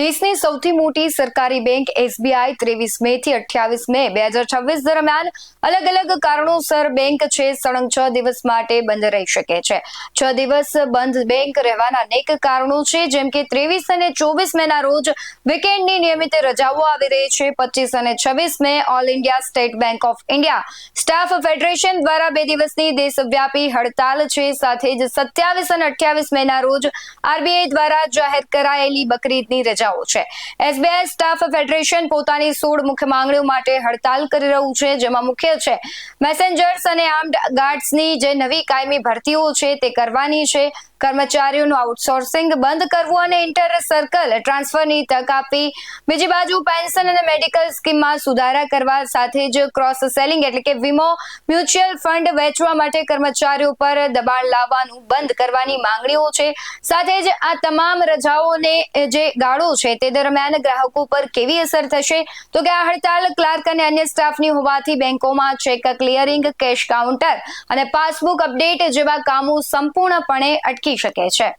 દેશની સૌથી મોટી સરકારી બેંક એસબીઆઈ 23 મે થી 28 મે 2026 દરમિયાન અલગ અલગ કારણોસર બેંક છે સળંગ 6 દિવસ માટે બંધ રહી શકે છે। 6 દિવસ બંધ બેંક રહેવાના અનેક કારણો છે, જેમ કે 23 અને 24 મેના રોજ વીકેન્ડની નિયમિત રજાઓ આવી રહી છે। 25 અને 26 May All India State Bank of India Staff Federation દ્વારા 2 દિવસની દેશવ્યાપી હડતાલ છે। સાથે જ 27 અને 28 મેના રોજ આરબીઆઈ દ્વારા જાહેર કરાયેલી બકરીદની રજા છે। એસબીઆઈ સ્ટાફ ફેડરેશન પોતાની 16 મુખ્ય માંગણીઓ માટે હડતાલ કરી રહ્યું છે, જેમાં મુખ્ય છે મેસેન્જર્સ અને આર્મ્ડ ગાર્ડ્સની જે નવી કાયમી ભરતીઓ છે તે કરવાની છે, કર્મચારીઓનું આઉટસોર્સિંગ બંધ કરવું અને ઇન્ટર સર્કલ ટ્રાન્સફરની તક આપવી, બીજી બાજુ પેન્શન અને મેડિકલ સ્કીમમાં સુધારા કરવા, સાથે જ ક્રોસ સેલિંગ એટલે કે વીમો મ્યુચ્યુઅલ ફંડ વેચવા માટે કર્મચારીઓ પર દબાણ લાવવાનું બંધ કરવાની માંગણીઓ છે। સાથે જ આ તમામ રજાઓને જે ગાળો છે તે દરમિયાન ગ્રાહકો પર કેવી અસર થશે, તો કે આ હડતાલ ક્લાર્ક અને અન્ય સ્ટાફની હોવાથી બેંકોમાં ચેક ક્લિયરિંગ, કેશ કાઉન્ટર અને પાસબુક અપડેટ જેવા કામો સંપૂર્ણપણે અટકી શકે છે।